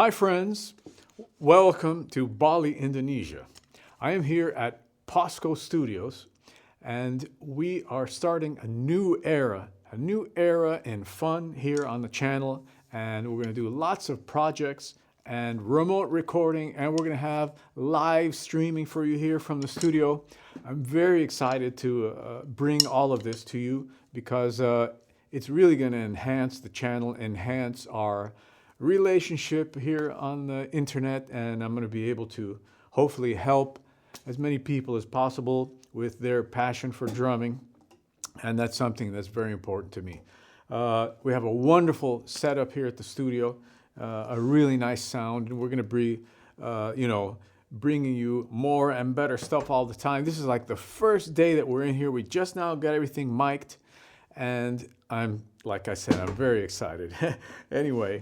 My friends, welcome to Bali, Indonesia. I am here at POSCO Studios, and we are starting a new era in fun here on the channel, and we're going to do lots of projects and remote recording, and we're going to have live streaming for you here from the studio. I'm very excited to bring all of this to you because it's really going to enhance the channel, enhance our relationship here on the internet, and I'm going to be able to hopefully help as many people as possible with their passion for drumming, and that's something that's very important to me. We have a wonderful setup here at the studio, a really nice sound, and we're going to be, bringing you more and better stuff all the time. This is like the first day that we're in here. We just now got everything mic'd, and like I said, I'm very excited. Anyway,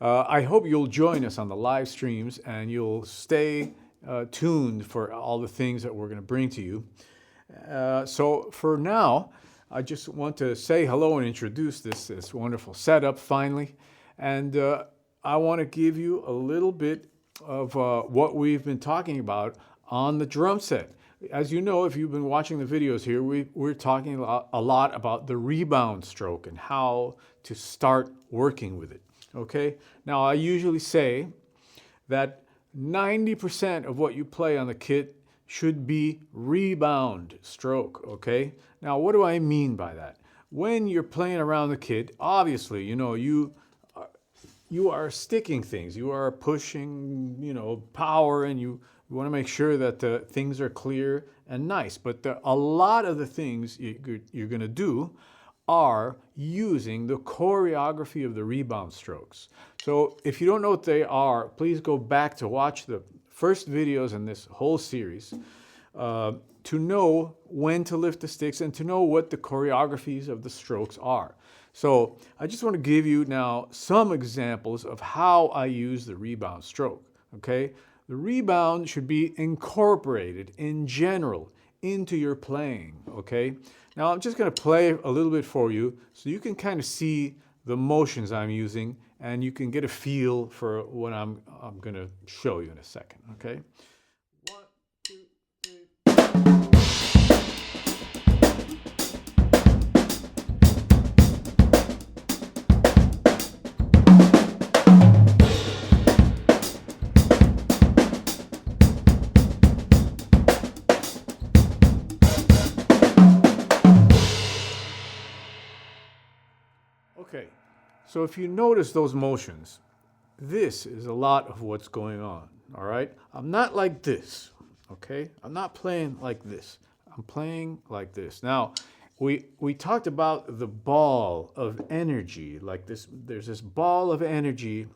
I hope you'll join us on the live streams and you'll stay tuned for all the things that we're going to bring to you. So for now, I just want to say hello and introduce this wonderful setup finally. And I want to give you a little bit of what we've been talking about on the drum set. As you know, if you've been watching the videos here, we're talking a lot about the rebound stroke and how to start working with it. Okay, now I usually say that 90% of what you play on the kit should be rebound stroke, okay? Now, what do I mean by that? When you're playing around the kit, obviously, you are sticking things, you are pushing, power, and you want to make sure that things are clear and nice. But a lot of the things you're going to do are using the choreography of the rebound strokes. So if you don't know what they are, please go back to watch the first videos in this whole series to know when to lift the sticks and to know what the choreographies of the strokes are. So I just want to give you now some examples of how I use the rebound stroke, okay? The rebound should be incorporated in general into your playing, okay? Now I'm just going to play a little bit for you so you can kind of see the motions I'm using and you can get a feel for what I'm going to show you in a second, okay? 1, 2, 3. Okay, so if you notice those motions, this is a lot of what's going on, all right? I'm not like this, okay? I'm not playing like this. I'm playing like this. Now, we talked about the ball of energy, like this. There's this ball of energy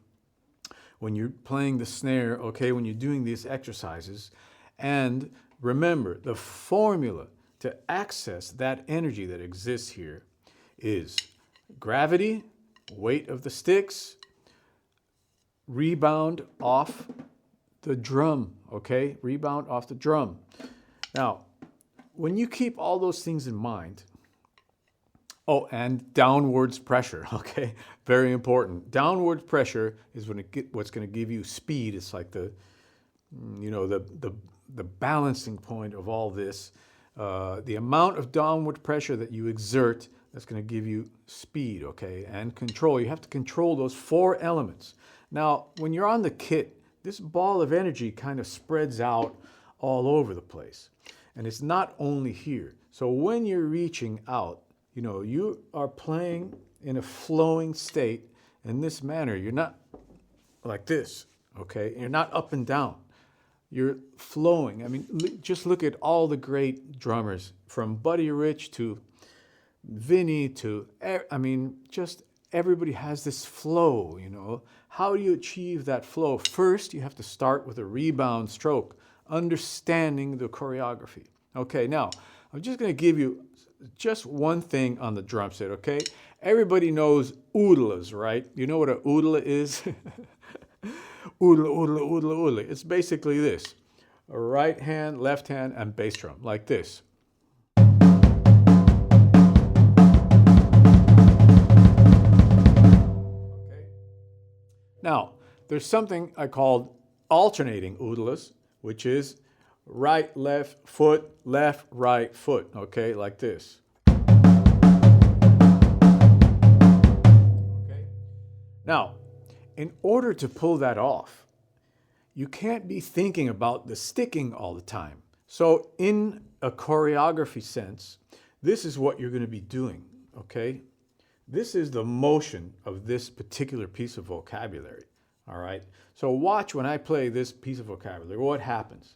when you're playing the snare, okay, when you're doing these exercises. And remember, the formula to access that energy that exists here is gravity, weight of the sticks, rebound off the drum, okay? Rebound off the drum. Now, when you keep all those things in mind, oh, and downwards pressure, okay? Very important. Downward pressure is what's going to give you speed. It's like the balancing point of all this. The amount of downward pressure that you exert, that's going to give you speed, okay, and control. You have to control those 4 elements. Now, when you're on the kit, this ball of energy kind of spreads out all over the place. And it's not only here. So when you're reaching out, you are playing in a flowing state in this manner. You're not like this, okay? You're not up and down. You're flowing. I mean, just look at all the great drummers, from Buddy Rich to Vinny just everybody has this flow, How do you achieve that flow? First, you have to start with a rebound stroke, understanding the choreography. Okay, now, I'm just going to give you just one thing on the drum set, okay? Everybody knows oodles, right? You know what an oodle is? Oodle, oodle, oodle, oodle. It's basically this. A right hand, left hand, and bass drum, like this. Now, there's something I call alternating oodles, which is right, left, right, foot, okay, like this. Okay. Now, in order to pull that off, you can't be thinking about the sticking all the time. So in a choreography sense, this is what you're going to be doing, okay? This is the motion of this particular piece of vocabulary, all right? So watch when I play this piece of vocabulary, what happens.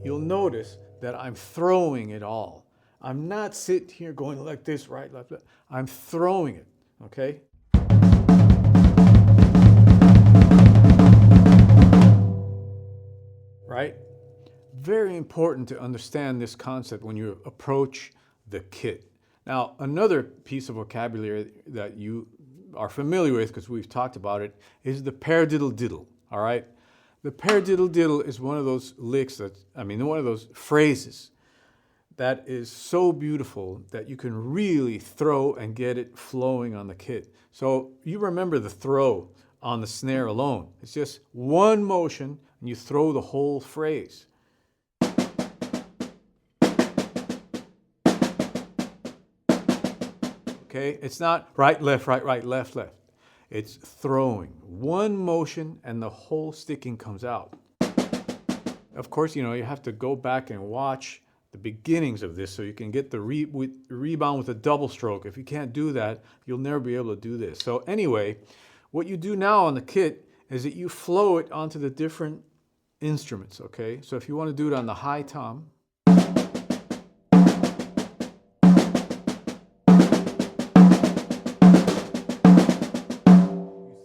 You'll notice that I'm throwing it all. I'm not sitting here going like this, right, left, left. I'm throwing it, okay? Right? Very important to understand this concept when you approach the kit. Now, another piece of vocabulary that you are familiar with, because we've talked about it, is the paradiddle-diddle, all right? The paradiddle-diddle is one of those licks one of those phrases that is so beautiful that you can really throw and get it flowing on the kit. So you remember the throw on the snare alone. It's just one motion and you throw the whole phrase. Okay, it's not right, left, left, left. It's throwing. One motion and the whole sticking comes out. Of course, you have to go back and watch the beginnings of this so you can get the rebound with a double stroke. If you can't do that, you'll never be able to do this. So anyway, what you do now on the kit is that you flow it onto the different instruments, okay? So if you want to do it on the high tom, you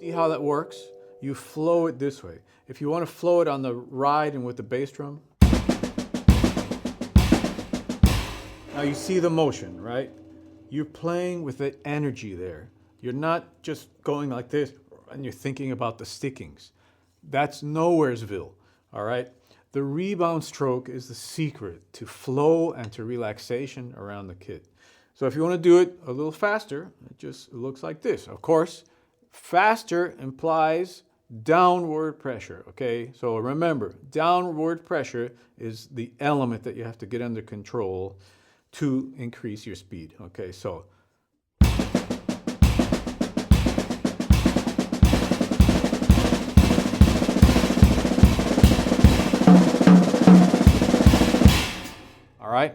see how that works? You flow it this way. If you want to flow it on the ride and with the bass drum, now you see the motion, right? You're playing with the energy there. You're not just going like this and you're thinking about the stickings. That's Nowheresville, all right? The rebound stroke is the secret to flow and to relaxation around the kit. So if you want to do it a little faster, it just looks like this. Of course, faster implies downward pressure, okay? So remember, downward pressure is the element that you have to get under control to increase your speed, okay? So all right,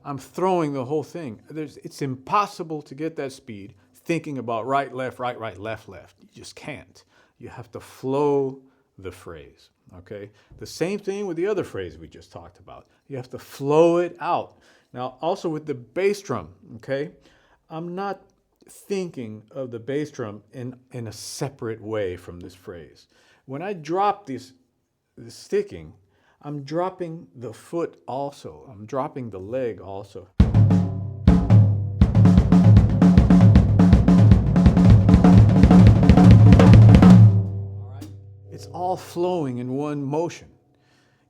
I'm throwing the whole thing. It's impossible to get that speed thinking about right, left, left, left. You just can't. You have to flow the phrase, okay? The same thing with the other phrase we just talked about. You have to flow it out. Now, also with the bass drum, okay? I'm not thinking of the bass drum in a separate way from this phrase. When I drop this sticking, I'm dropping the foot also. I'm dropping the leg also. It's all flowing in one motion.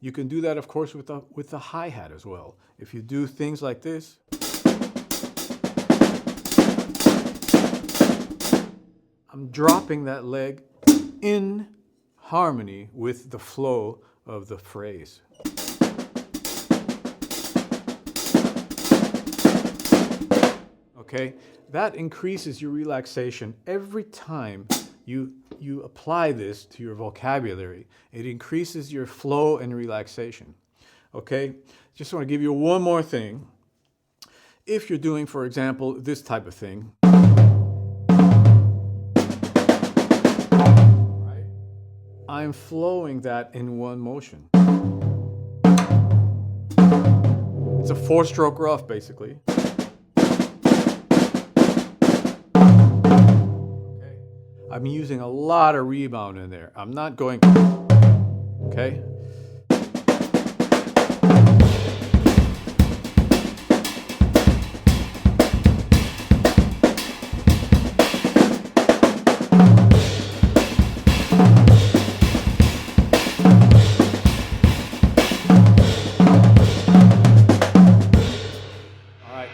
You can do that, of course, with the hi-hat as well. If you do things like this, I'm dropping that leg in harmony with the flow of the phrase. Okay, that increases your relaxation every time you apply this to your vocabulary. It increases your flow and relaxation. Okay, just want to give you one more thing. If you're doing, for example, this type of thing, right? I'm flowing that in one motion. It's a 4-stroke rough, basically. I'm using a lot of rebound in there. I'm not going, okay? All right,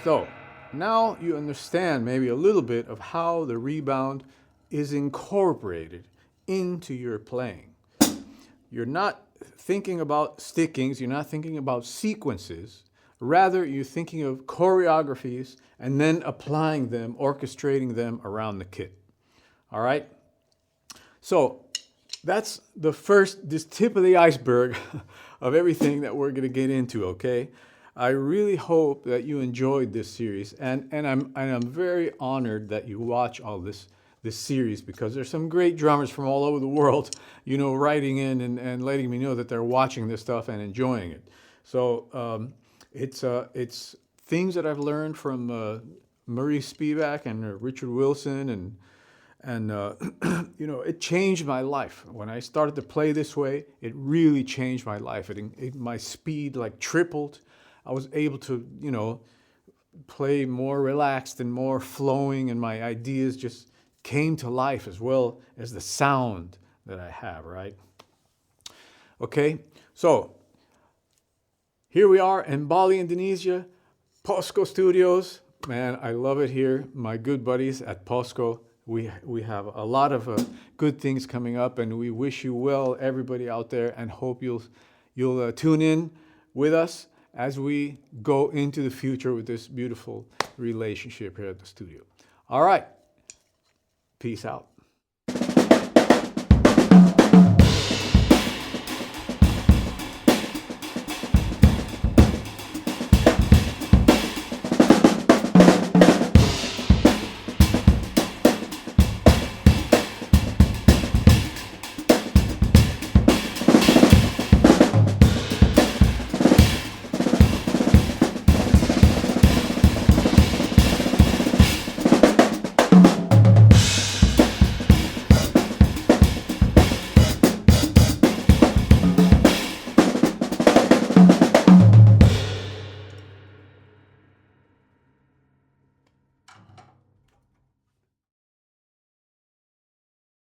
so Now you understand maybe a little bit of how the rebound is incorporated into your playing. You're not thinking about stickings, you're not thinking about sequences. Rather, you're thinking of choreographies and then applying them, orchestrating them around the kit. All right? So that's this tip of the iceberg of everything that we're going to get into, okay? I really hope that you enjoyed this series, and I'm very honored that you watch all this series, because there's some great drummers from all over the world, you know, writing in and letting me know that they're watching this stuff and enjoying it. So it's things that I've learned from Maurice Spivak and Richard Wilson, and you know, it changed my life. When I started to play this way, it really changed my life. My speed like tripled. I was able to, you know, play more relaxed and more flowing, and my ideas just came to life, as well as the sound that I have, right? Okay, so here we are in Bali, Indonesia, POSCO Studios. Man, I love it here. My good buddies at POSCO. We have a lot of good things coming up, and we wish you well, everybody out there, and hope you'll tune in with us as we go into the future with this beautiful relationship here at the studio. All right. Peace out.